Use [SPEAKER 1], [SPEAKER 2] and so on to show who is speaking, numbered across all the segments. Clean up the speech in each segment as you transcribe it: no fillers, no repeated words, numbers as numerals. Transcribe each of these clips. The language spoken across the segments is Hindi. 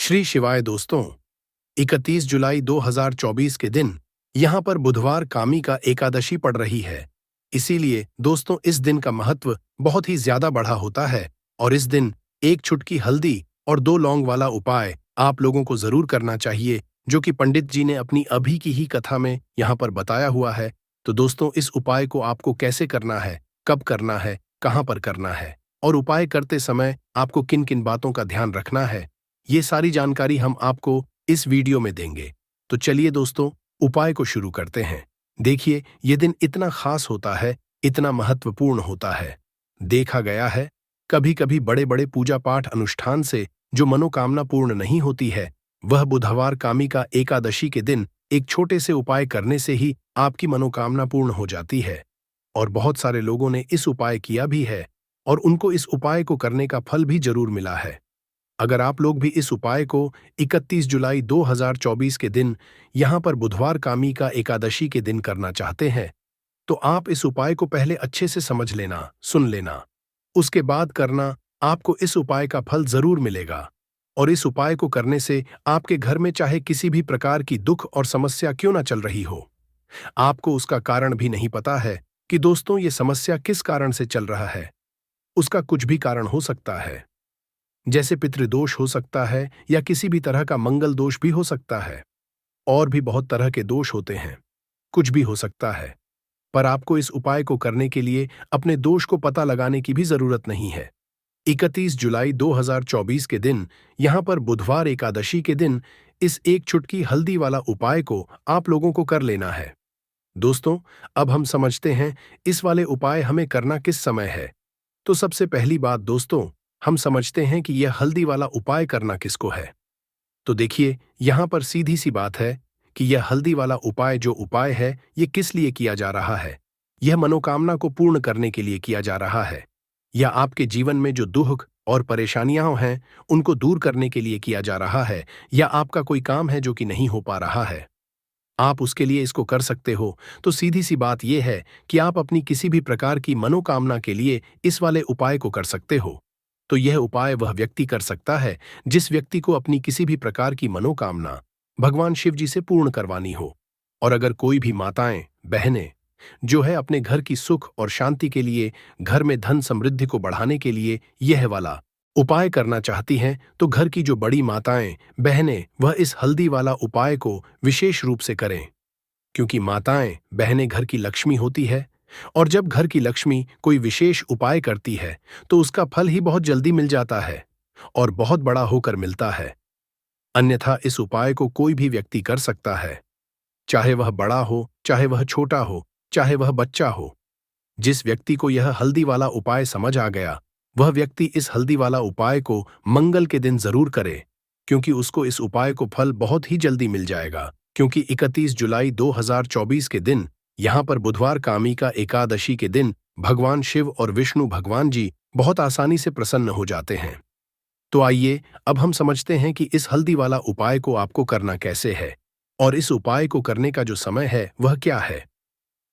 [SPEAKER 1] श्री शिवाय दोस्तों, 31 जुलाई 2024 के दिन यहाँ पर बुधवार कामी का एकादशी पड़ रही है। इसीलिए दोस्तों इस दिन का महत्व बहुत ही ज्यादा बढ़ा होता है और इस दिन एक चुटकी हल्दी और 2 लौंग वाला उपाय आप लोगों को जरूर करना चाहिए, जो कि पंडित जी ने अपनी अभी की ही कथा में यहाँ पर बताया हुआ है। तो दोस्तों इस उपाय को आपको कैसे करना है, कब करना है, कहाँ पर करना है और उपाय करते समय आपको किन किन बातों का ध्यान रखना है, ये सारी जानकारी हम आपको इस वीडियो में देंगे। तो चलिए दोस्तों उपाय को शुरू करते हैं। देखिए ये दिन इतना खास होता है, इतना महत्वपूर्ण होता है। देखा गया है कभी कभी बड़े बड़े पूजा पाठ अनुष्ठान से जो मनोकामना पूर्ण नहीं होती है, वह बुधवार कामी का एकादशी के दिन एक छोटे से उपाय करने से ही आपकी मनोकामना पूर्ण हो जाती है। और बहुत सारे लोगों ने इस उपाय किया भी है और उनको इस उपाय को करने का फल भी जरूर मिला है। अगर आप लोग भी इस उपाय को 31 जुलाई 2024 के दिन यहाँ पर बुधवार कामी का एकादशी के दिन करना चाहते हैं, तो आप इस उपाय को पहले अच्छे से समझ लेना, सुन लेना, उसके बाद करना। आपको इस उपाय का फल जरूर मिलेगा और इस उपाय को करने से आपके घर में चाहे किसी भी प्रकार की दुख और समस्या क्यों ना चल रही हो, आपको उसका कारण भी नहीं पता है कि दोस्तों ये समस्या किस कारण से चल रहा है। उसका कुछ भी कारण हो सकता है, जैसे पितृदोष हो सकता है या किसी भी तरह का मंगल दोष भी हो सकता है। और भी बहुत तरह के दोष होते हैं, कुछ भी हो सकता है। पर आपको इस उपाय को करने के लिए अपने दोष को पता लगाने की भी जरूरत नहीं है। 31 जुलाई 2024 के दिन यहाँ पर बुधवार एकादशी के दिन इस एक चुटकी हल्दी वाला उपाय को आप लोगों को कर लेना है। दोस्तों अब हम समझते हैं इस वाले उपाय हमें करना किस समय है। तो सबसे पहली बात दोस्तों, हम समझते हैं कि यह हल्दी वाला उपाय करना किसको है। तो देखिए यहां पर सीधी सी बात है कि यह हल्दी वाला उपाय जो उपाय है ये किस लिए किया जा रहा है। यह मनोकामना को पूर्ण करने के लिए किया जा रहा है, या आपके जीवन में जो दुख और परेशानियां हैं उनको दूर करने के लिए किया जा रहा है, या आपका कोई काम है जो कि नहीं हो पा रहा है, आप उसके लिए इसको कर सकते हो। तो सीधी सी बात यह है कि आप अपनी किसी भी प्रकार की मनोकामना के लिए इस वाले उपाय को कर सकते हो। तो यह उपाय वह व्यक्ति कर सकता है जिस व्यक्ति को अपनी किसी भी प्रकार की मनोकामना भगवान शिव जी से पूर्ण करवानी हो। और अगर कोई भी माताएं, बहनें जो है अपने घर की सुख और शांति के लिए, घर में धन समृद्धि को बढ़ाने के लिए यह वाला उपाय करना चाहती हैं, तो घर की जो बड़ी माताएं, बहनें वह इस हल्दी वाला उपाय को विशेष रूप से करें। क्योंकि माताएं, बहनें घर की लक्ष्मी होती है और जब घर की लक्ष्मी कोई विशेष उपाय करती है तो उसका फल ही बहुत जल्दी मिल जाता है और बहुत बड़ा होकर मिलता है। अन्यथा इस उपाय को कोई भी व्यक्ति कर सकता है, चाहे वह बड़ा हो, चाहे वह छोटा हो, चाहे वह बच्चा हो। जिस व्यक्ति को यह हल्दी वाला उपाय समझ आ गया, वह व्यक्ति इस हल्दी वाला उपाय को मंगल के दिन जरूर करे, क्योंकि उसको इस उपाय को फल बहुत ही जल्दी मिल जाएगा। क्योंकि 31 जुलाई 2024 के दिन यहाँ पर बुधवार कामी का एकादशी के दिन भगवान शिव और विष्णु भगवान जी बहुत आसानी से प्रसन्न हो जाते हैं। तो आइए अब हम समझते हैं कि इस हल्दी वाला उपाय को आपको करना कैसे है और इस उपाय को करने का जो समय है वह क्या है।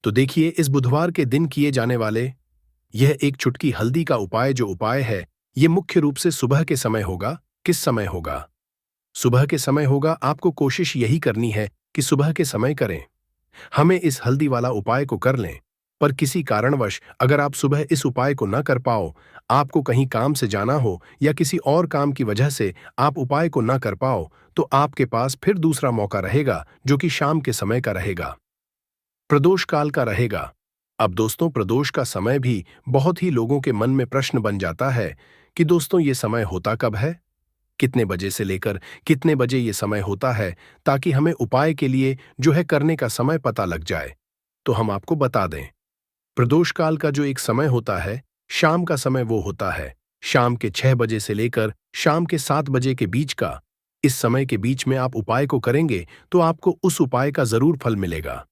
[SPEAKER 1] तो देखिए इस बुधवार के दिन किए जाने वाले यह एक चुटकी हल्दी का उपाय जो उपाय है, ये मुख्य रूप से सुबह के समय होगा। किस समय होगा? सुबह के समय होगा। आपको कोशिश यही करनी है कि सुबह के समय करें। हमें इस हल्दी वाला उपाय को कर लें, पर किसी कारणवश अगर आप सुबह इस उपाय को न कर पाओ, आपको कहीं काम से जाना हो या किसी और काम की वजह से आप उपाय को न कर पाओ, तो आपके पास फिर दूसरा मौका रहेगा जो कि शाम के समय का रहेगा, प्रदोष काल का रहेगा। अब दोस्तों प्रदोष का समय भी बहुत ही लोगों के मन में प्रश्न बन जाता है कि दोस्तों ये समय होता कब है, कितने बजे से लेकर कितने बजे ये समय होता है, ताकि हमें उपाय के लिए जो है करने का समय पता लग जाए। तो हम आपको बता दें, प्रदोष काल का जो एक समय होता है, शाम का समय वो होता है शाम के 6 बजे से लेकर शाम के 7 बजे के बीच का। इस समय के बीच में आप उपाय को करेंगे तो आपको उस उपाय का जरूर फल मिलेगा।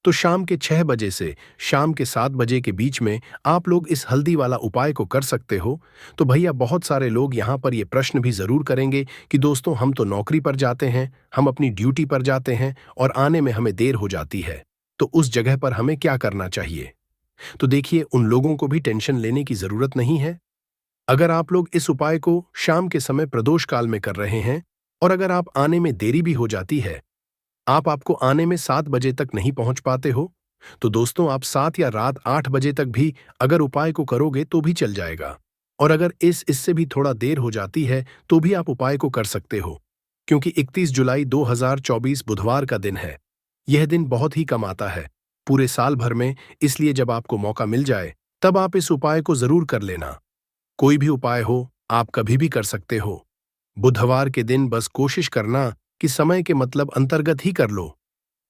[SPEAKER 1] तो शाम के 6 बजे से शाम के 7 बजे के बीच में आप लोग इस हल्दी वाला उपाय को कर सकते हो। तो भैया बहुत सारे लोग यहाँ पर ये प्रश्न भी जरूर करेंगे कि दोस्तों हम तो नौकरी पर जाते हैं, हम अपनी ड्यूटी पर जाते हैं और आने में हमें देर हो जाती है, तो उस जगह पर हमें क्या करना चाहिए। तो देखिए उन लोगों को भी टेंशन लेने की जरूरत नहीं है। अगर आप लोग इस उपाय को शाम के समय प्रदोष काल में कर रहे हैं और अगर आप आने में देरी भी हो जाती है, आपको आने में 7 बजे तक नहीं पहुंच पाते हो, तो दोस्तों आप 7 या रात 8 बजे तक भी अगर उपाय को करोगे तो भी चल जाएगा। और अगर इससे भी थोड़ा देर हो जाती है तो भी आप उपाय को कर सकते हो, क्योंकि 31 जुलाई 2024 बुधवार का दिन है। यह दिन बहुत ही कम आता है पूरे साल भर में, इसलिए जब आपको मौका मिल जाए तब आप इस उपाय को जरूर कर लेना। कोई भी उपाय हो, आप कभी भी कर सकते हो। बुधवार के दिन बस कोशिश करना कि समय के मतलब अंतर्गत ही कर लो,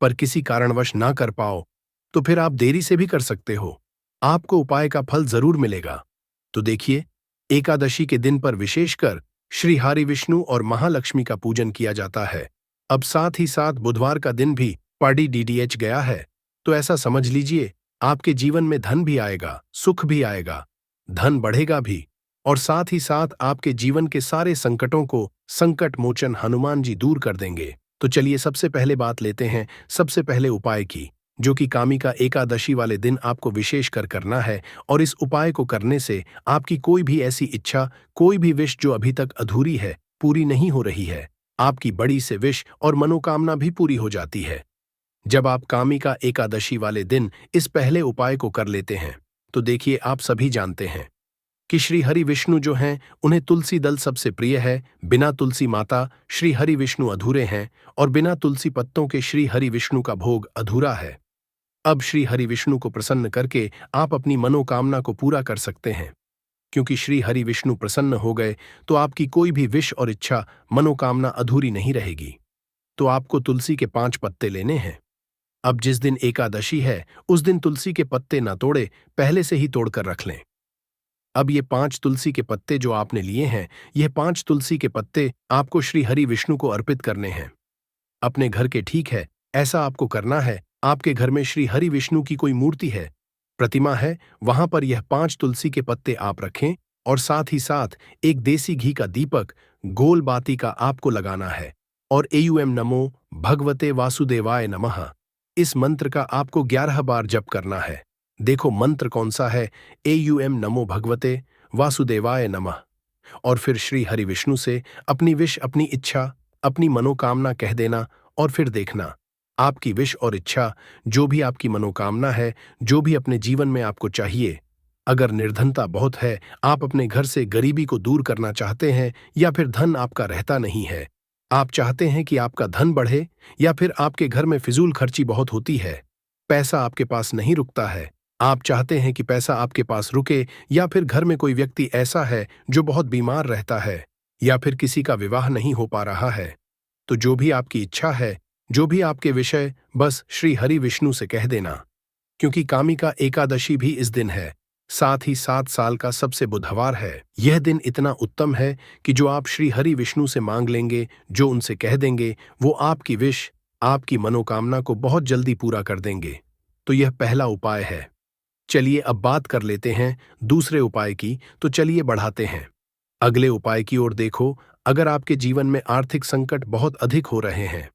[SPEAKER 1] पर किसी कारणवश ना कर पाओ तो फिर आप देरी से भी कर सकते हो। आपको उपाय का फल जरूर मिलेगा। तो देखिए, एकादशी के दिन पर विशेषकर श्री हरि विष्णु और महालक्ष्मी का पूजन किया जाता है। अब साथ ही साथ बुधवार का दिन भी पार्टी डीडीएच गया है, तो ऐसा समझ लीजिए आपके जीवन में धन भी आएगा, सुख भी आएगा, धन बढ़ेगा भी, और साथ ही साथ आपके जीवन के सारे संकटों को संकट मोचन हनुमान जी दूर कर देंगे। तो चलिए सबसे पहले बात लेते हैं सबसे पहले उपाय की, जो कि कामिका एकादशी वाले दिन आपको विशेष कर करना है। और इस उपाय को करने से आपकी कोई भी ऐसी इच्छा, कोई भी विश जो अभी तक अधूरी है, पूरी नहीं हो रही है, आपकी बड़ी से विश और मनोकामना भी पूरी हो जाती है। जब आप कामिका एकादशी वाले दिन इस पहले उपाय को कर लेते हैं, तो देखिए आप सभी जानते हैं कि श्री हरि विष्णु जो हैं उन्हें तुलसी दल सबसे प्रिय है। बिना तुलसी माता श्री हरि विष्णु अधूरे हैं, और बिना तुलसी पत्तों के श्री हरि विष्णु का भोग अधूरा है। अब श्री हरि विष्णु को प्रसन्न करके आप अपनी मनोकामना को पूरा कर सकते हैं, क्योंकि श्री हरि विष्णु प्रसन्न हो गए तो आपकी कोई भी विश और इच्छा, मनोकामना अधूरी नहीं रहेगी। तो आपको तुलसी के 5 पत्ते लेने हैं। अब जिस दिन एकादशी है उस दिन तुलसी के पत्ते न तोड़े, पहले से ही तोड़कर रख लें। अब ये 5 तुलसी के पत्ते जो आपने लिए हैं, यह 5 तुलसी के पत्ते आपको श्री हरि विष्णु को अर्पित करने हैं। अपने घर के, ठीक है, ऐसा आपको करना है। आपके घर में श्री हरि विष्णु की कोई मूर्ति है, प्रतिमा है, वहां पर यह 5 तुलसी के पत्ते आप रखें, और साथ ही साथ एक देसी घी का दीपक गोल बाती का आपको लगाना है। और एयूएम नमो भगवते वासुदेवाय नमः, इस मंत्र का आपको 11 बार जप करना है। देखो मंत्र कौन सा है, एयूएम नमो भगवते वासुदेवाय नमः। और फिर श्री हरि विष्णु से अपनी विश, अपनी इच्छा, अपनी मनोकामना कह देना, और फिर देखना आपकी विश और इच्छा, जो भी आपकी मनोकामना है, जो भी अपने जीवन में आपको चाहिए। अगर निर्धनता बहुत है, आप अपने घर से गरीबी को दूर करना चाहते हैं, या फिर धन आपका रहता नहीं है, आप चाहते हैं कि आपका धन बढ़े, या फिर आपके घर में फिजूल खर्ची बहुत होती है, पैसा आपके पास नहीं रुकता है, आप चाहते हैं कि पैसा आपके पास रुके, या फिर घर में कोई व्यक्ति ऐसा है जो बहुत बीमार रहता है, या फिर किसी का विवाह नहीं हो पा रहा है, तो जो भी आपकी इच्छा है, जो भी आपके विषय, बस श्री हरि विष्णु से कह देना। क्योंकि कामिका एकादशी भी इस दिन है, साथ ही 7 साल का सबसे बुधवार है। यह दिन इतना उत्तम है कि जो आप श्री हरि विष्णु से मांग लेंगे, जो उनसे कह देंगे, वो आपकी विश, आपकी मनोकामना को बहुत जल्दी पूरा कर देंगे। तो यह पहला उपाय है। चलिए अब बात कर लेते हैं दूसरे उपाय की। तो चलिए बढ़ाते हैं अगले उपाय की ओर। देखो, अगर आपके जीवन में आर्थिक संकट बहुत अधिक हो रहे हैं,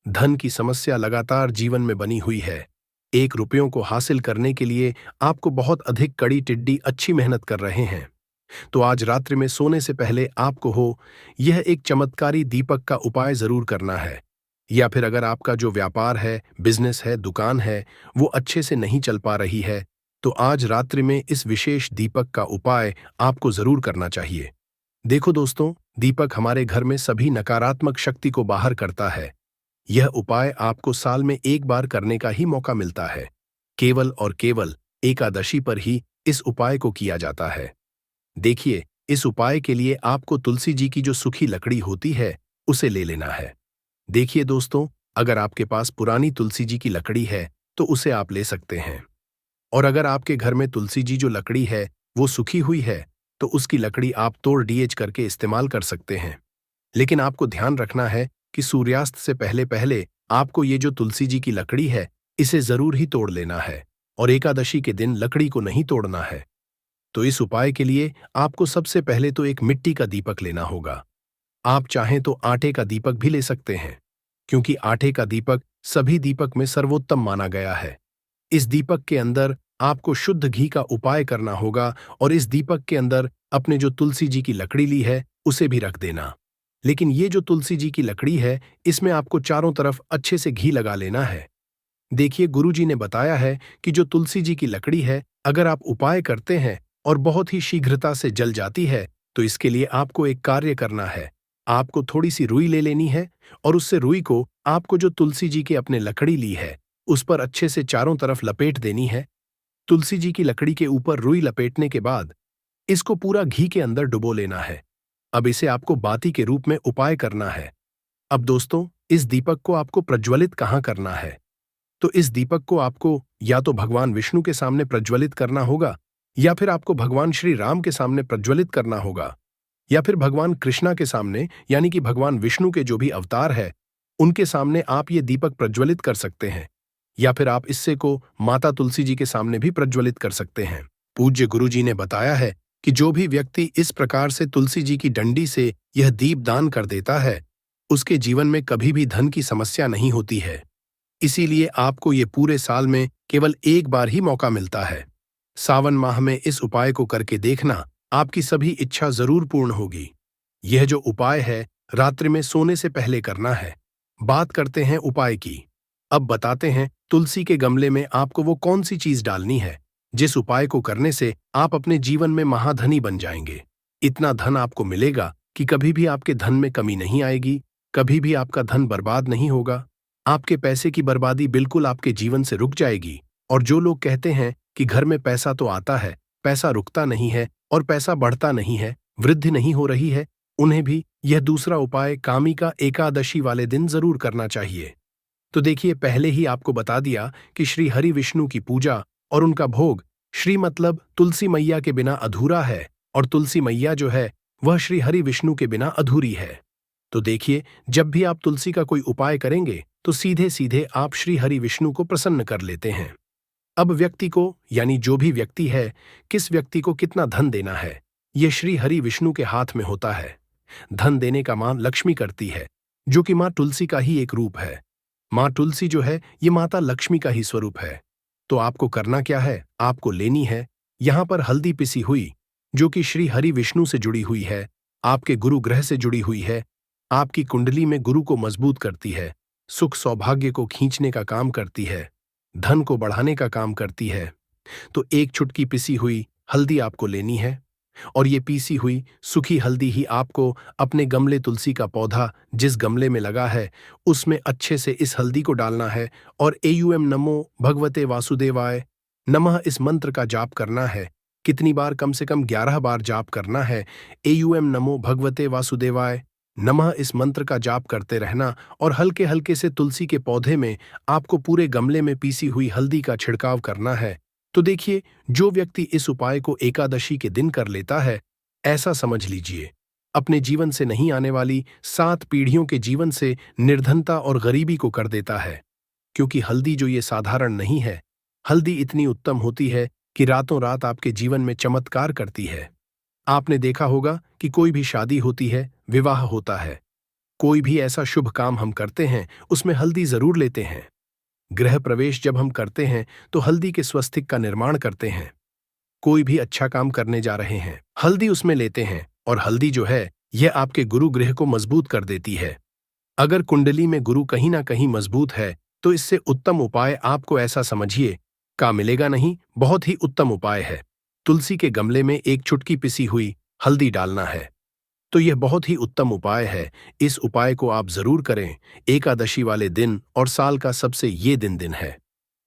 [SPEAKER 1] धन की समस्या लगातार जीवन में बनी हुई है, 1 रुपयों को हासिल करने के लिए आपको बहुत अधिक कड़ी टिड्डी अच्छी मेहनत कर रहे हैं, तो आज रात्रि में सोने से पहले आपको हो यह एक चमत्कारी दीपक का उपाय जरूर करना है। या फिर अगर आपका जो व्यापार है, बिजनेस है, दुकान है, वो अच्छे से नहीं चल पा रही है, तो आज रात्रि में इस विशेष दीपक का उपाय आपको जरूर करना चाहिए। देखो दोस्तों, दीपक हमारे घर में सभी नकारात्मक शक्ति को बाहर करता है। यह उपाय आपको साल में 1 बार करने का ही मौका मिलता है। केवल और केवल एकादशी पर ही इस उपाय को किया जाता है। देखिए, इस उपाय के लिए आपको तुलसी जी की जो सूखी लकड़ी होती है, उसे ले लेना है। देखिए दोस्तों, अगर आपके पास पुरानी तुलसी जी की लकड़ी है तो उसे आप ले सकते हैं, और अगर आपके घर में तुलसी जी जो लकड़ी है वो सूखी हुई है, तो उसकी लकड़ी आप तोड़ डीएच करके इस्तेमाल कर सकते हैं। लेकिन आपको ध्यान रखना है कि सूर्यास्त से पहले पहले आपको ये जो तुलसी जी की लकड़ी है, इसे जरूर ही तोड़ लेना है, और एकादशी के दिन लकड़ी को नहीं तोड़ना है। तो इस उपाय के लिए आपको सबसे पहले तो एक मिट्टी का दीपक लेना होगा। आप चाहें तो आटे का दीपक भी ले सकते हैं, क्योंकि आटे का दीपक सभी दीपक में सर्वोत्तम माना गया है। इस दीपक के अंदर आपको शुद्ध घी का उपाय करना होगा, और इस दीपक के अंदर अपने जो तुलसी जी की लकड़ी ली है उसे भी रख देना। लेकिन ये जो तुलसी जी की लकड़ी है, इसमें आपको चारों तरफ अच्छे से घी लगा लेना है। देखिए, गुरुजी ने बताया है कि जो तुलसी जी की लकड़ी है, अगर आप उपाय करते हैं और बहुत ही शीघ्रता से जल जाती है, तो इसके लिए आपको एक कार्य करना है। आपको थोड़ी सी रुई ले लेनी है और उससे रुई को आपको जो तुलसी जी की अपने लकड़ी ली है, उस पर अच्छे से चारों तरफ लपेट देनी है। तुलसी जी की लकड़ी के ऊपर रुई लपेटने के बाद इसको पूरा घी के अंदर डुबो लेना है। अब इसे आपको बाती के रूप में उपाय करना है। अब दोस्तों, इस दीपक को आपको प्रज्वलित कहाँ करना है? तो इस दीपक को आपको या तो भगवान विष्णु के सामने प्रज्वलित करना होगा, या फिर आपको भगवान श्री राम के सामने प्रज्वलित करना होगा, या फिर भगवान कृष्णा के सामने, यानी कि भगवान विष्णु के जो भी अवतार है, उनके सामने आप ये दीपक प्रज्वलित कर सकते हैं। या फिर आप इससे को माता तुलसी जी के सामने भी प्रज्वलित कर सकते हैं। पूज्य गुरु जी ने बताया है कि जो भी व्यक्ति इस प्रकार से तुलसी जी की डंडी से यह दीप दान कर देता है, उसके जीवन में कभी भी धन की समस्या नहीं होती है। इसीलिए आपको ये पूरे साल में केवल एक बार ही मौका मिलता है। सावन माह में इस उपाय को करके देखना, आपकी सभी इच्छा जरूर पूर्ण होगी। यह जो उपाय है, रात्रि में सोने से पहले करना है। बात करते हैं उपाय की। अब बताते हैं तुलसी के गमले में आपको वो कौन सी चीज डालनी है, जिस उपाय को करने से आप अपने जीवन में महाधनी बन जाएंगे। इतना धन आपको मिलेगा कि कभी भी आपके धन में कमी नहीं आएगी, कभी भी आपका धन बर्बाद नहीं होगा। आपके पैसे की बर्बादी बिल्कुल आपके जीवन से रुक जाएगी। और जो लोग कहते हैं कि घर में पैसा तो आता है, पैसा रुकता नहीं है और पैसा बढ़ता नहीं है, वृद्धि नहीं हो रही है, उन्हें भी यह दूसरा उपाय कामिका एकादशी वाले दिन जरूर करना चाहिए। तो देखिए, पहले ही आपको बता दिया कि श्री हरि विष्णु की पूजा और उनका भोग श्री मतलब तुलसी मैया के बिना अधूरा है, और तुलसी मैया जो है वह श्री हरि विष्णु के बिना अधूरी है। तो देखिए, जब भी आप तुलसी का कोई उपाय करेंगे तो सीधे सीधे आप श्री हरि विष्णु को प्रसन्न कर लेते हैं। अब व्यक्ति को, यानी जो भी व्यक्ति है, किस व्यक्ति को कितना धन देना है, यह श्री हरि विष्णु के हाथ में होता है। धन देने का मां लक्ष्मी करती है, जो कि मां तुलसी का ही एक रूप है। मां तुलसी जो है, ये माता लक्ष्मी का ही स्वरूप है। तो आपको करना क्या है? आपको लेनी है यहां पर हल्दी पिसी हुई, जो कि श्री हरि विष्णु से जुड़ी हुई है, आपके गुरु ग्रह से जुड़ी हुई है, आपकी कुंडली में गुरु को मजबूत करती है, सुख सौभाग्य को खींचने का काम करती है, धन को बढ़ाने का काम करती है। तो एक चुटकी पिसी हुई हल्दी आपको लेनी है, और ये पीसी हुई सूखी हल्दी ही आपको अपने गमले तुलसी का पौधा जिस गमले में लगा है, उसमें अच्छे से इस हल्दी को डालना है और एयूएम नमो भगवते वासुदेवाय नमः इस मंत्र का जाप करना है। कितनी बार? कम से कम 11 बार जाप करना है। एयूएम नमो भगवते वासुदेवाय नमः इस मंत्र का जाप करते रहना, और हल्के हल्के से तुलसी के पौधे में आपको पूरे गमले में पीसी हुई हल्दी का छिड़काव करना है। तो देखिए, जो व्यक्ति इस उपाय को एकादशी के दिन कर लेता है, ऐसा समझ लीजिए अपने जीवन से नहीं आने वाली 7 पीढ़ियों के जीवन से निर्धनता और गरीबी को कर देता है। क्योंकि हल्दी जो ये साधारण नहीं है, हल्दी इतनी उत्तम होती है कि रातों रात आपके जीवन में चमत्कार करती है। आपने देखा होगा कि कोई भी शादी होती है, विवाह होता है, कोई भी ऐसा शुभ काम हम करते हैं, उसमें हल्दी जरूर लेते हैं। गृह प्रवेश जब हम करते हैं तो हल्दी के स्वस्तिक का निर्माण करते हैं। कोई भी अच्छा काम करने जा रहे हैं, हल्दी उसमें लेते हैं, और हल्दी जो है यह आपके गुरु गृह को मजबूत कर देती है। अगर कुंडली में गुरु कहीं ना कहीं मजबूत है, तो इससे उत्तम उपाय आपको ऐसा समझिए का मिलेगा नहीं, बहुत ही उत्तम उपाय है। तुलसी के गमले में एक चुटकी पिसी हुई हल्दी डालना है। तो यह बहुत ही उत्तम उपाय है। इस उपाय को आप जरूर करें एकादशी वाले दिन, और साल का सबसे ये दिन है।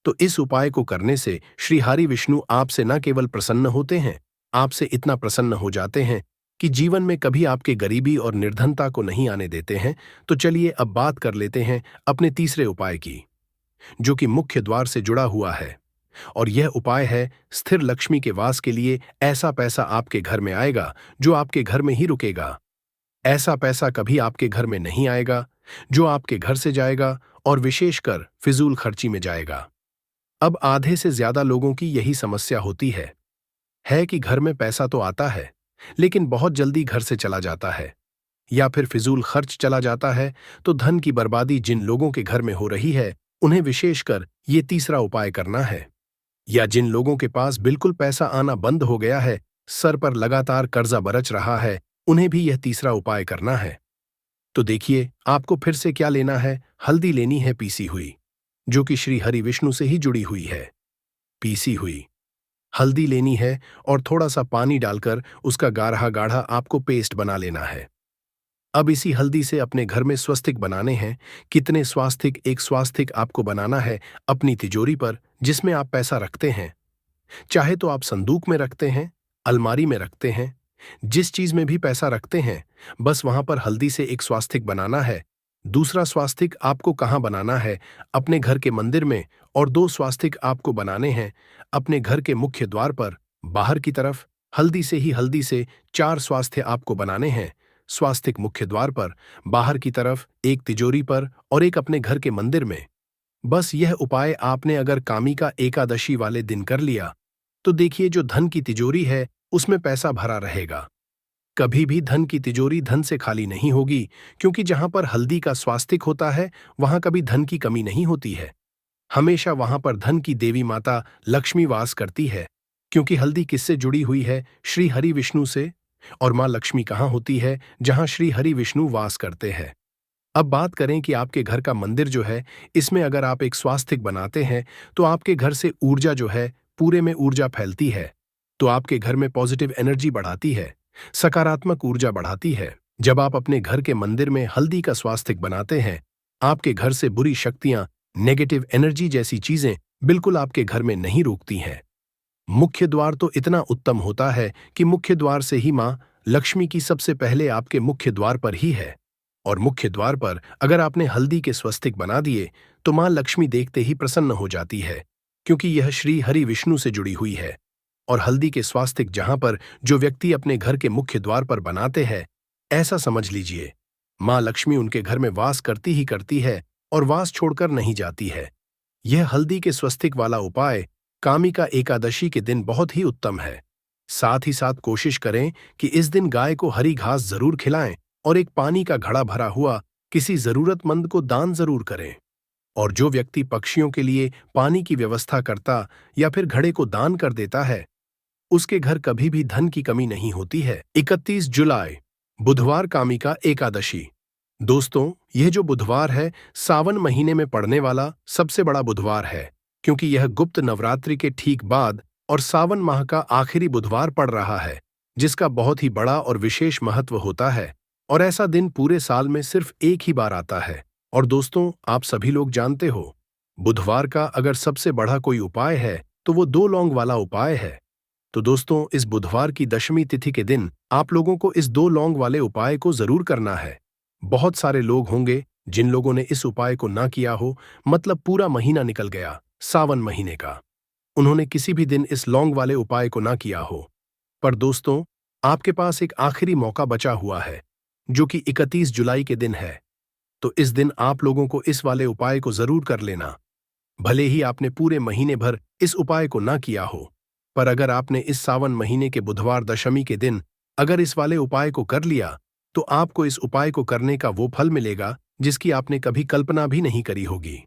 [SPEAKER 1] तो इस उपाय को करने से श्री हरि विष्णु आपसे न केवल प्रसन्न होते हैं, आपसे इतना प्रसन्न हो जाते हैं कि जीवन में कभी आपके गरीबी और निर्धनता को नहीं आने देते हैं। तो चलिए अब बात कर लेते हैं अपने तीसरे उपाय की, जो कि मुख्य द्वार से जुड़ा हुआ है। और यह उपाय है स्थिर लक्ष्मी के वास के लिए। ऐसा पैसा आपके घर में आएगा जो आपके घर में ही रुकेगा। ऐसा पैसा कभी आपके घर में नहीं आएगा जो आपके घर से जाएगा, और विशेषकर फिजूल खर्ची में जाएगा। अब आधे से ज्यादा लोगों की यही समस्या होती है कि घर में पैसा तो आता है, लेकिन बहुत जल्दी घर से चला जाता है, या फिर फिजूल खर्च चला जाता है। तो धन की बर्बादी जिन लोगों के घर में हो रही है, उन्हें विशेषकर ये तीसरा उपाय करना है। या जिन लोगों के पास बिल्कुल पैसा आना बंद हो गया है, सर पर लगातार कर्जा बरच रहा है, उन्हें भी यह तीसरा उपाय करना है। तो देखिए आपको फिर से क्या लेना है। हल्दी लेनी है पीसी हुई, जो कि श्री हरि विष्णु से ही जुड़ी हुई है। पीसी हुई हल्दी लेनी है और थोड़ा सा पानी डालकर उसका गाढ़ा गाढ़ा आपको पेस्ट बना लेना है। अब इसी हल्दी से अपने घर में स्वस्तिक बनाने हैं। कितने स्वास्तिक? एक स्वास्तिक आपको बनाना है अपनी तिजोरी पर, जिसमें आप पैसा रखते हैं। चाहे तो आप संदूक में रखते हैं, अलमारी में रखते हैं, जिस चीज में भी पैसा रखते हैं, बस वहां पर हल्दी से एक स्वास्तिक बनाना है। दूसरा स्वास्तिक आपको कहाँ बनाना है? अपने घर के मंदिर में। और दो स्वास्तिक आपको बनाने हैं अपने घर के मुख्य द्वार पर, बाहर की तरफ। हल्दी से चार स्वास्थ्य आपको बनाने हैं। स्वास्तिक मुख्य द्वार पर, बाहर की तरफ, एक तिजोरी पर और एक अपने घर के मंदिर में। बस यह उपाय आपने अगर कामिका एकादशी वाले दिन कर लिया, तो देखिए जो धन की तिजोरी है उसमें पैसा भरा रहेगा। कभी भी धन की तिजोरी धन से खाली नहीं होगी, क्योंकि जहां पर हल्दी का स्वास्तिक होता है वहां कभी धन की कमी नहीं होती है। हमेशा वहां पर धन की देवी माता लक्ष्मी वास करती है, क्योंकि हल्दी किससे जुड़ी हुई है? श्री हरि विष्णु से। और मां लक्ष्मी कहाँ होती है? जहां श्री हरि विष्णु वास करते हैं। अब बात करें कि आपके घर का मंदिर जो है, इसमें अगर आप एक स्वास्तिक बनाते हैं तो आपके घर से ऊर्जा जो है, पूरे में ऊर्जा फैलती है। तो आपके घर में पॉजिटिव एनर्जी बढ़ाती है, सकारात्मक ऊर्जा बढ़ाती है। जब आप अपने घर के मंदिर में हल्दी का स्वास्तिक बनाते हैं, आपके घर से बुरी शक्तियां, नेगेटिव एनर्जी जैसी चीजें बिल्कुल आपके घर में नहीं रुकती हैं। मुख्य द्वार तो इतना उत्तम होता है कि मुख्य द्वार से ही मां लक्ष्मी की सबसे पहले आपके मुख्य द्वार पर ही है। और मुख्य द्वार पर अगर आपने हल्दी के स्वस्तिक बना दिए तो मां लक्ष्मी देखते ही प्रसन्न हो जाती है, क्योंकि यह श्री हरि विष्णु से जुड़ी हुई है। और हल्दी के स्वास्तिक जहां पर जो व्यक्ति अपने घर के मुख्य द्वार पर बनाते हैं, ऐसा समझ लीजिए मां लक्ष्मी उनके घर में वास करती ही करती है और वास छोड़कर नहीं जाती है। यह हल्दी के स्वस्तिक वाला उपाय कामिका एकादशी के दिन बहुत ही उत्तम है। साथ ही साथ कोशिश करें कि इस दिन गाय को हरी घास जरूर खिलाएं और एक पानी का घड़ा भरा हुआ किसी जरूरतमंद को दान जरूर करें। और जो व्यक्ति पक्षियों के लिए पानी की व्यवस्था करता या फिर घड़े को दान कर देता है, उसके घर कभी भी धन की कमी नहीं होती है। 31 जुलाई बुधवार, कामिका एकादशी। दोस्तों, यह जो बुधवार है सावन महीने में पड़ने वाला सबसे बड़ा बुधवार है, क्योंकि यह गुप्त नवरात्रि के ठीक बाद और सावन माह का आखिरी बुधवार पड़ रहा है, जिसका बहुत ही बड़ा और विशेष महत्व होता है। और ऐसा दिन पूरे साल में सिर्फ एक ही बार आता है। और दोस्तों, आप सभी लोग जानते हो, बुधवार का अगर सबसे बड़ा कोई उपाय है तो वो 2 लौंग वाला उपाय है। तो दोस्तों, इस बुधवार की दशमी तिथि के दिन आप लोगों को इस 2 लौंग वाले उपाय को जरूर करना है। बहुत सारे लोग होंगे जिन लोगों ने इस उपाय को ना किया हो, मतलब पूरा महीना निकल गया सावन महीने का, उन्होंने किसी भी दिन इस लौंग वाले उपाय को ना किया हो। पर दोस्तों, आपके पास एक आखिरी मौका बचा हुआ है, जो कि 31 जुलाई के दिन है। तो इस दिन आप लोगों को इस वाले उपाय को जरूर कर लेना। भले ही आपने पूरे महीने भर इस उपाय को ना किया हो, पर अगर आपने इस सावन महीने के बुधवार दशमी के दिन अगर इस वाले उपाय को कर लिया, तो आपको इस उपाय को करने का वो फल मिलेगा जिसकी आपने कभी कल्पना भी नहीं करी होगी।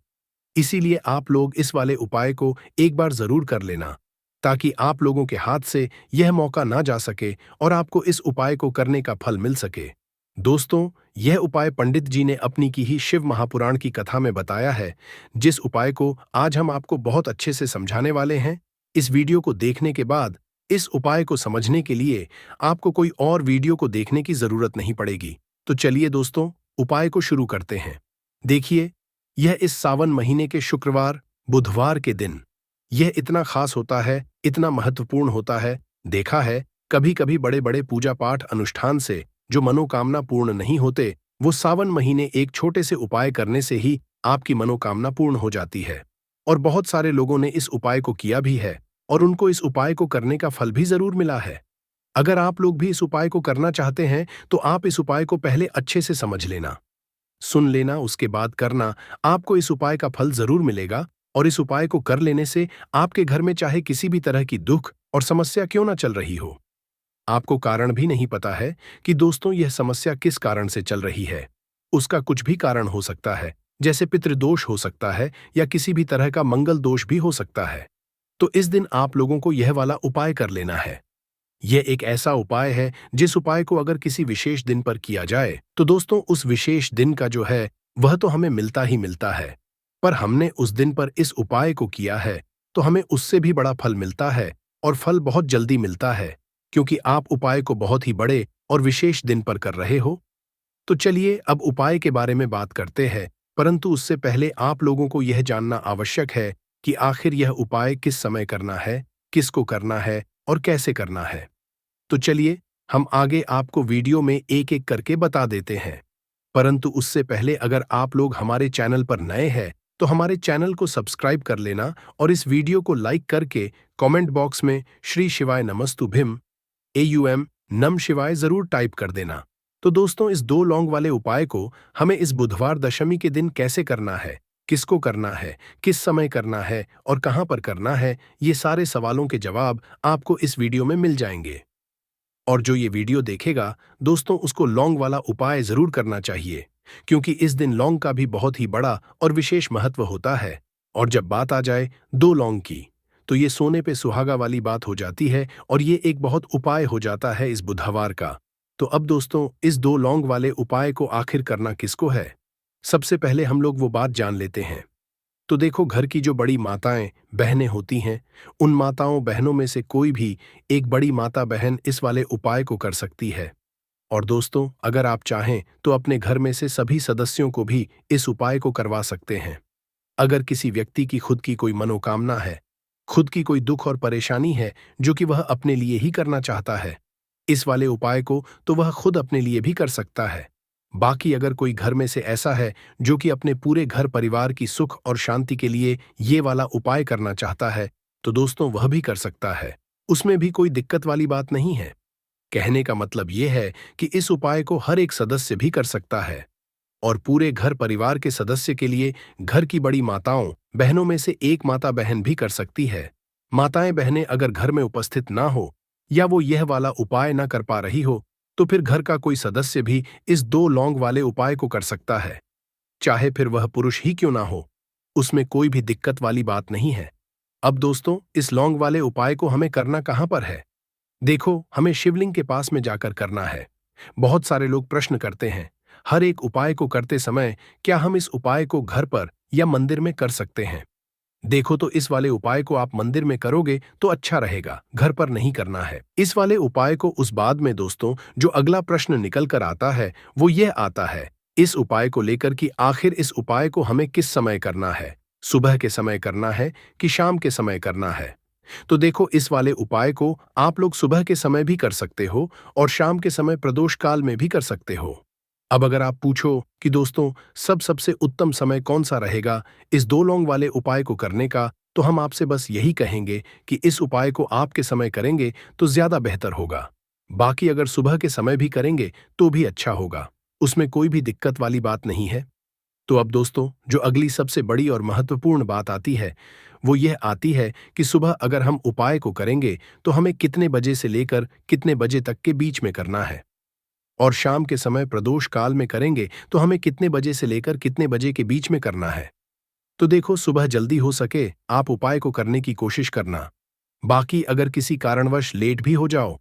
[SPEAKER 1] इसीलिए आप लोग इस वाले उपाय को एक बार जरूर कर लेना, ताकि आप लोगों के हाथ से यह मौका ना जा सके और आपको इस उपाय को करने का फल मिल सके। दोस्तों, यह उपाय पंडित जी ने अपनी की ही शिव महापुराण की कथा में बताया है, जिस उपाय को आज हम आपको बहुत अच्छे से समझाने वाले हैं। इस वीडियो को देखने के बाद इस उपाय को समझने के लिए आपको कोई और वीडियो को देखने की जरूरत नहीं पड़ेगी। तो चलिए दोस्तों, उपाय को शुरू करते हैं। देखिए, यह इस सावन महीने के शुक्रवार बुधवार के दिन यह इतना खास होता है, इतना महत्वपूर्ण होता है। देखा है, कभी कभी बड़े बड़े पूजा पाठ अनुष्ठान से जो मनोकामना पूर्ण नहीं होते, वो सावन महीने एक छोटे से उपाय करने से ही आपकी मनोकामना पूर्ण हो जाती है। और बहुत सारे लोगों ने इस उपाय को किया भी है और उनको इस उपाय को करने का फल भी जरूर मिला है। अगर आप लोग भी इस उपाय को करना चाहते हैं तो आप इस उपाय को पहले अच्छे से समझ लेना, सुन लेना, उसके बाद करना। आपको इस उपाय का फल जरूर मिलेगा। और इस उपाय को कर लेने से आपके घर में चाहे किसी भी तरह की दुख और समस्या क्यों ना चल रही हो, आपको कारण भी नहीं पता है कि दोस्तों यह समस्या किस कारण से चल रही है। उसका कुछ भी कारण हो सकता है, जैसे पितृदोष हो सकता है या किसी भी तरह का मंगल दोष भी हो सकता है। तो इस दिन आप लोगों को यह वाला उपाय कर लेना है। यह एक ऐसा उपाय है जिस उपाय को अगर किसी विशेष दिन पर किया जाए तो दोस्तों उस विशेष दिन का जो है वह तो हमें मिलता ही मिलता है, पर हमने उस दिन पर इस उपाय को किया है तो हमें उससे भी बड़ा फल मिलता है, और फल बहुत जल्दी मिलता है क्योंकि आप उपाय को बहुत ही बड़े और विशेष दिन पर कर रहे हो। तो चलिए अब उपाय के बारे में बात करते हैं, परंतु उससे पहले आप लोगों को यह जानना आवश्यक है कि आखिर यह उपाय किस समय करना है, किसको करना है और कैसे करना है। तो चलिए हम आगे आपको वीडियो में एक एक करके बता देते हैं, परंतु उससे पहले अगर आप लोग हमारे चैनल पर नए हैं तो हमारे चैनल को सब्सक्राइब कर लेना और इस वीडियो को लाइक करके कमेंट बॉक्स में श्री शिवाय नमस्तुभ्यम AUM नम शिवाय जरूर टाइप कर देना। तो दोस्तों इस 2 लौंग वाले उपाय को हमें इस बुधवार दशमी के दिन कैसे करना है, किसको करना है, किस समय करना है और कहां पर करना है, ये सारे सवालों के जवाब आपको इस वीडियो में मिल जाएंगे। और जो ये वीडियो देखेगा दोस्तों उसको लौंग वाला उपाय जरूर करना चाहिए, क्योंकि इस दिन लौंग का भी बहुत ही बड़ा और विशेष महत्व होता है। और जब बात आ जाए 2 लौंग की तो ये सोने पे सुहागा वाली बात हो जाती है और ये एक बहुत उपाय हो जाता है इस बुधवार का। तो अब दोस्तों इस 2 लौंग वाले उपाय को आखिर करना किसको है, सबसे पहले हम लोग वो बात जान लेते हैं। तो देखो घर की जो बड़ी माताएं बहनें होती हैं, उन माताओं बहनों में से कोई भी एक बड़ी माता बहन इस वाले उपाय को कर सकती है। और दोस्तों अगर आप चाहें तो अपने घर में से सभी सदस्यों को भी इस उपाय को करवा सकते हैं। अगर किसी व्यक्ति की खुद की कोई मनोकामना है, खुद की कोई दुख और परेशानी है जो कि वह अपने लिए ही करना चाहता है, इस वाले उपाय को तो वह खुद अपने लिए भी कर सकता है। बाकी अगर कोई घर में से ऐसा है जो कि अपने पूरे घर परिवार की सुख और शांति के लिए ये वाला उपाय करना चाहता है तो दोस्तों वह भी कर सकता है, उसमें भी कोई दिक्कत वाली बात नहीं है। कहने का मतलब ये है कि इस उपाय को हर एक सदस्य भी कर सकता है, और पूरे घर परिवार के सदस्य के लिए घर की बड़ी माताओं बहनों में से एक माता बहन भी कर सकती है। माताएं बहनें अगर घर में उपस्थित ना हो या वो यह वाला उपाय ना कर पा रही हो तो फिर घर का कोई सदस्य भी इस 2 लौंग वाले उपाय को कर सकता है, चाहे फिर वह पुरुष ही क्यों ना हो, उसमें कोई भी दिक्कत वाली बात नहीं है। अब दोस्तों इस लौंग वाले उपाय को हमें करना कहां पर है, देखो हमें शिवलिंग के पास में जाकर करना है। बहुत सारे लोग प्रश्न करते हैं हर एक उपाय को करते समय क्या हम इस उपाय को घर पर या मंदिर में कर सकते हैं। देखो तो इस वाले उपाय को आप मंदिर में करोगे तो अच्छा रहेगा, घर पर नहीं करना है। इस वाले उपाय को उस बाद में दोस्तों जो अगला प्रश्न निकल कर आता है वो यह आता है इस उपाय को लेकर कि आखिर इस उपाय को हमें किस समय करना है, सुबह के समय करना है कि शाम के समय करना है। तो देखो इस वाले उपाय को आप लोग सुबह के समय भी कर सकते हो और शाम के समय प्रदोष काल में भी कर सकते हो। अब अगर आप पूछो कि दोस्तों सबसे उत्तम समय कौन सा रहेगा इस 2 लौंग वाले उपाय को करने का, तो हम आपसे बस यही कहेंगे कि इस उपाय को आपके समय करेंगे तो ज्यादा बेहतर होगा। बाकी अगर सुबह के समय भी करेंगे तो भी अच्छा होगा, उसमें कोई भी दिक्कत वाली बात नहीं है। तो अब दोस्तों जो अगली सबसे बड़ी और महत्वपूर्ण बात आती है वो यह आती है कि सुबह अगर हम उपाय को करेंगे तो हमें कितने बजे से लेकर कितने बजे तक के बीच में करना है, और शाम के समय प्रदोष काल में करेंगे तो हमें कितने बजे से लेकर कितने बजे के बीच में करना है। तो देखो सुबह जल्दी हो सके आप उपाय को करने की कोशिश करना, बाकी अगर किसी कारणवश लेट भी हो जाओ,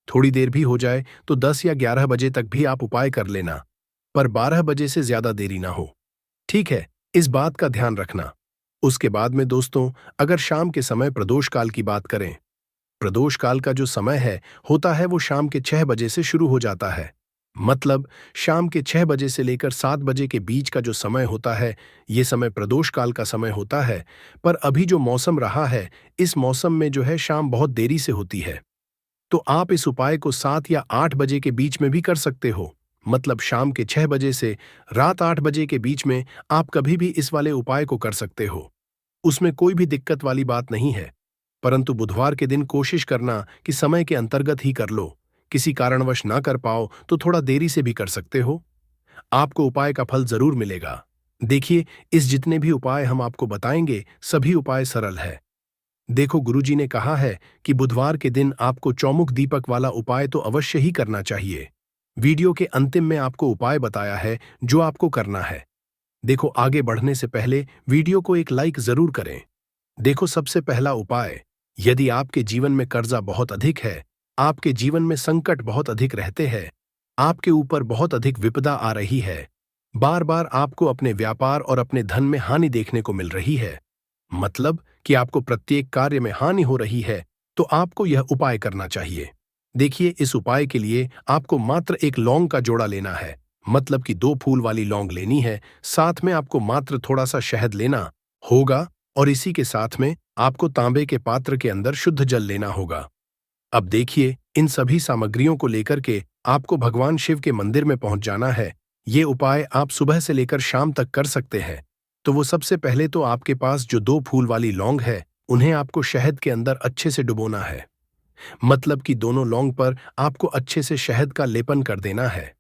[SPEAKER 1] थोड़ी देर भी हो जाए तो 10 या 11 बजे तक भी आप उपाय कर लेना, पर 12 बजे से ज्यादा देरी ना हो, ठीक है, इस बात का ध्यान रखना। उसके बाद में दोस्तों अगर शाम के समय प्रदोष काल की बात करें, प्रदोष काल का जो समय है होता है वो शाम के 6 बजे से शुरू हो जाता है, मतलब शाम के 6 बजे से लेकर 7 बजे के बीच का जो समय होता है ये समय प्रदोष काल का समय होता है। पर अभी जो मौसम रहा है इस मौसम में जो है शाम बहुत देरी से होती है, तो आप इस उपाय को 7 या 8 बजे के बीच में भी कर सकते हो, मतलब शाम के 6 बजे से रात 8 बजे के बीच में आप कभी भी इस वाले उपाय को कर सकते हो, उसमें कोई भी दिक्कत वाली बात नहीं है। परंतु बुधवार के दिन कोशिश करना कि समय के अंतर्गत ही कर लो, किसी कारणवश ना कर पाओ तो थोड़ा देरी से भी कर सकते हो, आपको उपाय का फल जरूर मिलेगा। देखिए इस जितने भी उपाय हम आपको बताएंगे सभी उपाय सरल है। देखो गुरुजी ने कहा है कि बुधवार के दिन आपको चौमुख दीपक वाला उपाय तो अवश्य ही करना चाहिए। वीडियो के अंतिम में आपको उपाय बताया है जो आपको करना है। देखो आगे बढ़ने से पहले वीडियो को एक लाइक जरूर करें। देखो सबसे पहला उपाय, यदि आपके जीवन में कर्जा बहुत अधिक है, आपके जीवन में संकट बहुत अधिक रहते हैं, आपके ऊपर बहुत अधिक विपदा आ रही है, बार बार आपको अपने व्यापार और अपने धन में हानि देखने को मिल रही है, मतलब कि आपको प्रत्येक कार्य में हानि हो रही है, तो आपको यह उपाय करना चाहिए। देखिए, इस उपाय के लिए आपको मात्र एक लौंग का जोड़ा लेना है, मतलब कि 2 फूल वाली लौंग लेनी है, साथ में आपको मात्र थोड़ा सा शहद लेना होगा और इसी के साथ में आपको तांबे के पात्र के अंदर शुद्ध जल लेना होगा। अब देखिए, इन सभी सामग्रियों को लेकर के आपको भगवान शिव के मंदिर में पहुंच जाना है। ये उपाय आप सुबह से लेकर शाम तक कर सकते हैं। तो वो सबसे पहले तो आपके पास जो 2 फूल वाली लौंग है, उन्हें आपको शहद के अंदर अच्छे से डुबोना है। मतलब कि दोनों लौंग पर आपको अच्छे से शहद का लेपन कर देना है।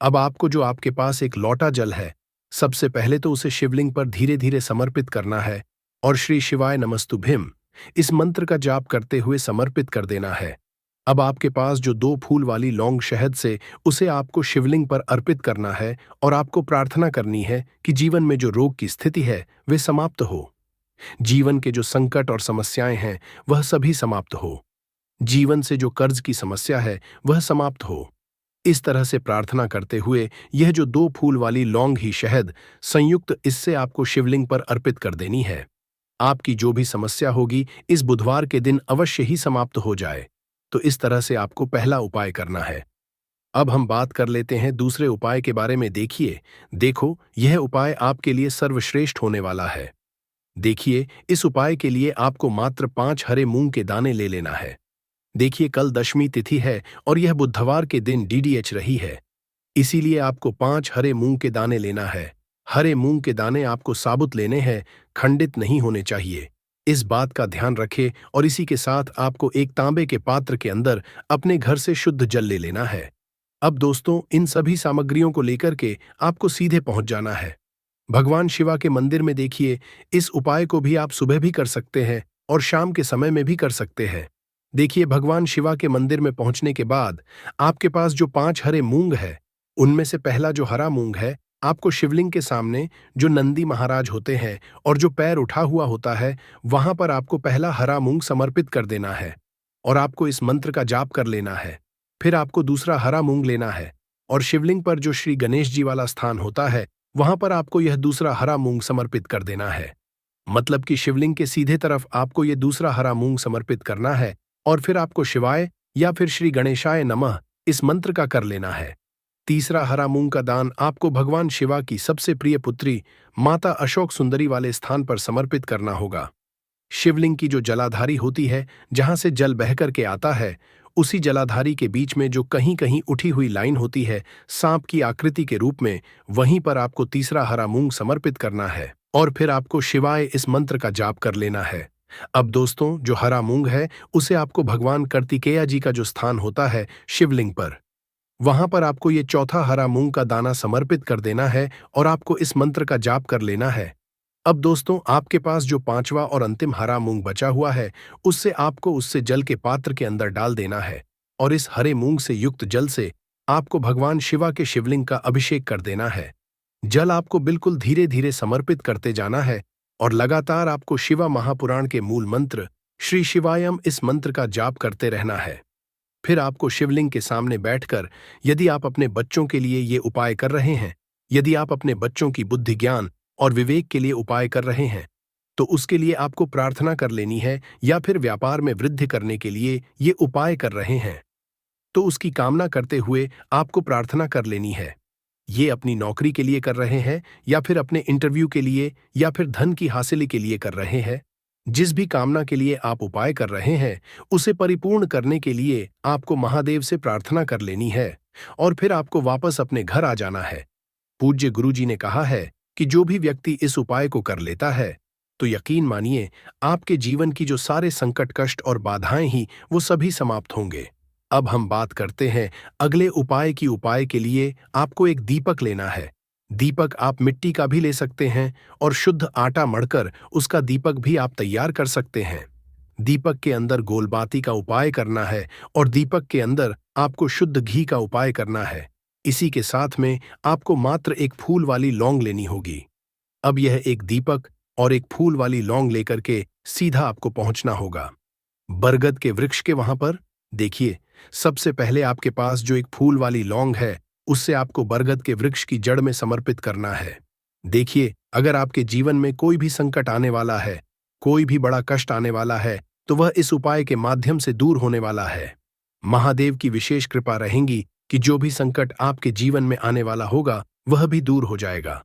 [SPEAKER 1] अब आपको जो आपके पास एक लोटा जल है, सबसे पहले तो उसे शिवलिंग पर धीरे धीरे समर्पित करना है और श्री शिवाय नमस्तुभ्यम इस मंत्र का जाप करते हुए समर्पित कर देना है। अब आपके पास जो 2 फूल वाली लौंग शहद से उसे आपको शिवलिंग पर अर्पित करना है और आपको प्रार्थना करनी है कि जीवन में जो रोग की स्थिति है वे समाप्त हो। जीवन के जो संकट और समस्याएं हैं वह सभी समाप्त हो। जीवन से जो कर्ज की समस्या है वह समाप्त हो। इस तरह से प्रार्थना करते हुए यह जो 2 फूल वाली लौंग ही शहद संयुक्त इससे आपको शिवलिंग पर अर्पित कर देनी है। आपकी जो भी समस्या होगी इस बुधवार के दिन अवश्य ही समाप्त हो जाए। तो इस तरह से आपको पहला उपाय करना है। अब हम बात कर लेते हैं दूसरे उपाय के बारे में। देखो, यह उपाय आपके लिए सर्वश्रेष्ठ होने वाला है। देखिए, इस उपाय के लिए आपको मात्र 5 हरे मूंग के दाने ले लेना है। देखिए, कल दशमी तिथि है और यह बुधवार के दिन डीडीएच रही है, इसीलिए आपको 5 हरे मूंग के दाने लेना है। हरे मूंग के दाने आपको साबुत लेने हैं, खंडित नहीं होने चाहिए। इस बात का ध्यान रखें और इसी के साथ आपको एक तांबे के पात्र के अंदर अपने घर से शुद्ध जल ले लेना है। अब दोस्तों, इन सभी सामग्रियों को लेकर के आपको सीधे पहुंच जाना है भगवान शिवा के मंदिर में। देखिए, इस उपाय को भी आप सुबह भी कर सकते हैं और शाम के समय में भी कर सकते हैं। देखिए, भगवान शिवा के मंदिर में पहुंचने के बाद आपके पास जो 5 हरे मूंग है, उनमें से पहला जो हरा मूंग है, आपको शिवलिंग के सामने जो नंदी महाराज होते हैं और जो पैर उठा हुआ होता है, वहां पर आपको पहला हरा मूंग समर्पित कर देना है और आपको इस मंत्र का जाप कर लेना है। फिर आपको दूसरा हरा मूंग लेना है और शिवलिंग पर जो श्री गणेश जी वाला स्थान होता है, वहां पर आपको यह दूसरा हरा मूंग समर्पित कर देना है। मतलब कि शिवलिंग के सीधे तरफ आपको यह दूसरा हरा मूंग समर्पित करना है और फिर आपको शिवाय या फिर श्री गणेशाय नमः इस मंत्र का कर लेना है। तीसरा हरा मूंग का दान आपको भगवान शिवा की सबसे प्रिय पुत्री माता अशोक सुंदरी वाले स्थान पर समर्पित करना होगा। शिवलिंग की जो जलाधारी होती है, जहां से जल बह करके आता है, उसी जलाधारी के बीच में जो कहीं कहीं उठी हुई लाइन होती है सांप की आकृति के रूप में, वहीं पर आपको तीसरा हरा मूंग समर्पित करना है और फिर आपको शिवाय इस मंत्र का जाप कर लेना है। अब दोस्तों, जो हरा मूंग है उसे आपको भगवान कार्तिकेय जी का जो स्थान होता है शिवलिंग पर, वहां पर आपको ये चौथा हरा मूंग का दाना समर्पित कर देना है और आपको इस मंत्र का जाप कर लेना है। अब दोस्तों, आपके पास जो 5वां और अंतिम हरा मूंग बचा हुआ है, उससे आपको उससे जल के पात्र के अंदर डाल देना है और इस हरे मूंग से युक्त जल से आपको भगवान शिवा के शिवलिंग का अभिषेक कर देना है। जल आपको बिल्कुल धीरे धीरे समर्पित करते जाना है और लगातार आपको शिवा महापुराण के मूल मंत्र श्री शिवायम इस मंत्र का जाप करते रहना है। फिर आपको शिवलिंग के सामने बैठकर, यदि आप अपने बच्चों के लिए ये उपाय कर रहे हैं, यदि आप अपने बच्चों की बुद्धि ज्ञान और विवेक के लिए उपाय कर रहे हैं, तो उसके लिए आपको प्रार्थना कर लेनी है, या फिर व्यापार में वृद्धि करने के लिए ये उपाय कर रहे हैं तो उसकी कामना करते हुए आपको प्रार्थना कर लेनी है। ये अपनी नौकरी के लिए कर रहे हैं या फिर अपने इंटरव्यू के लिए या फिर धन की हासिली के लिए कर रहे हैं, जिस भी कामना के लिए आप उपाय कर रहे हैं उसे परिपूर्ण करने के लिए आपको महादेव से प्रार्थना कर लेनी है और फिर आपको वापस अपने घर आ जाना है। पूज्य गुरुजी ने कहा है कि जो भी व्यक्ति इस उपाय को कर लेता है, तो यकीन मानिए आपके जीवन की जो सारे संकट, कष्ट और बाधाएं ही वो सभी समाप्त होंगे। अब हम बात करते हैं अगले उपाय की। उपाय के लिए आपको एक दीपक लेना है। दीपक आप मिट्टी का भी ले सकते हैं और शुद्ध आटा मढ़कर उसका दीपक भी आप तैयार कर सकते हैं। दीपक के अंदर गोलबाती का उपाय करना है और दीपक के अंदर आपको शुद्ध घी का उपाय करना है। इसी के साथ में आपको मात्र एक फूल वाली लौंग लेनी होगी। अब यह एक दीपक और एक फूल वाली लौंग लेकर के सीधा आपको पहुंचना होगा बरगद के वृक्ष के वहां पर। देखिए, सबसे पहले आपके पास जो एक फूल वाली लौंग है, उससे आपको बरगद के वृक्ष की जड़ में समर्पित करना है। देखिए, अगर आपके जीवन में कोई भी संकट आने वाला है, कोई भी बड़ा कष्ट आने वाला है, तो वह इस उपाय के माध्यम से दूर होने वाला है। महादेव की विशेष कृपा रहेगी कि जो भी संकट आपके जीवन में आने वाला होगा, वह भी दूर हो जाएगा।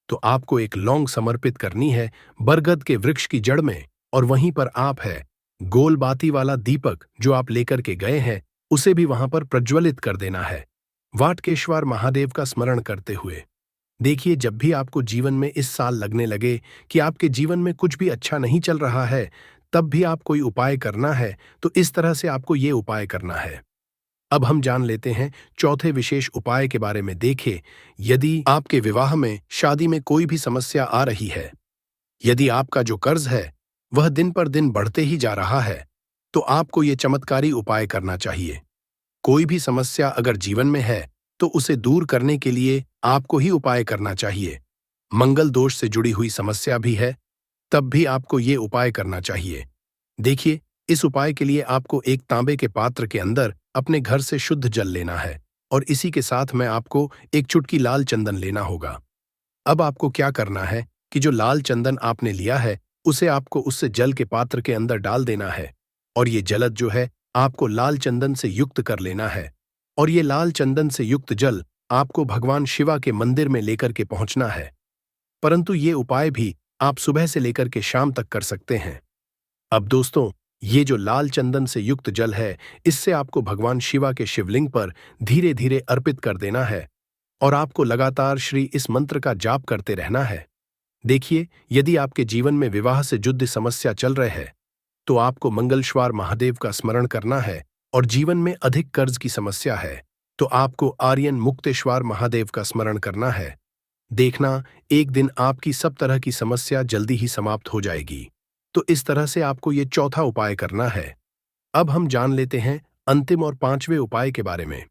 [SPEAKER 1] तो आपको एक लौंग समर्पित करनी है बरगद के वृक्ष की जड़ में, और वहीं पर आप है गोल बाती वाला दीपक जो आप लेकर के गए हैं, उसे भी वहां पर प्रज्वलित कर देना है, वाटकेश्वर महादेव का स्मरण करते हुए। देखिए, जब भी आपको जीवन में इस साल लगने लगे कि आपके जीवन में कुछ भी अच्छा नहीं चल रहा है, तब भी आप कोई उपाय करना है, तो इस तरह से आपको ये उपाय करना है। अब हम जान लेते हैं चौथे विशेष उपाय के बारे में। देखें, यदि आपके विवाह में, शादी में कोई भी समस्या आ रही है, यदि आपका जो कर्ज है वह दिन पर दिन बढ़ते ही जा रहा है, तो आपको ये चमत्कारी उपाय करना चाहिए। कोई भी समस्या अगर जीवन में है, तो उसे दूर करने के लिए आपको ही उपाय करना चाहिए। मंगल दोष से जुड़ी हुई समस्या भी है, तब भी आपको ये उपाय करना चाहिए। देखिए, इस उपाय के लिए आपको एक तांबे के पात्र के अंदर अपने घर से शुद्ध जल लेना है, और इसी के साथ में आपको एक चुटकी लाल चंदन लेना होगा। अब आपको क्या करना है कि जो लाल चंदन आपने लिया है, उसे आपको उससे जल के पात्र के अंदर डाल देना है, और ये जलद जो है आपको लाल चंदन से युक्त कर लेना है। और ये लाल चंदन से युक्त जल आपको भगवान शिवा के मंदिर में लेकर के पहुंचना है। परंतु ये उपाय भी आप सुबह से लेकर के शाम तक कर सकते हैं। अब दोस्तों, ये जो लाल चंदन से युक्त जल है, इससे आपको भगवान शिवा के शिवलिंग पर धीरे धीरे अर्पित कर देना है, और आपको लगातार श्री इस मंत्र का जाप करते रहना है। देखिए, यदि आपके जीवन में विवाह से जुड़ी समस्या चल रहे है, तो आपको मंगलश्वार महादेव का स्मरण करना है, और जीवन में अधिक कर्ज की समस्या है, तो आपको आर्यन मुक्तेश्वर महादेव का स्मरण करना है। देखना, एक दिन आपकी सब तरह की समस्या जल्दी ही समाप्त हो जाएगी। तो इस तरह से आपको ये चौथा उपाय करना है। अब हम जान लेते हैं अंतिम और पांचवें उपाय के बारे में।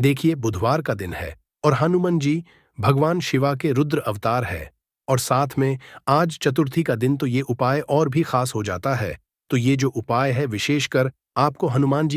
[SPEAKER 1] देखिए, बुधवार का दिन है, और हनुमान जी भगवान शिवा के रुद्र अवतार है, और साथ में आज चतुर्थी का दिन, तो ये उपाय और भी खास हो जाता है। तो ये जो उपाय है, विशेषकर आपको हनुमान जी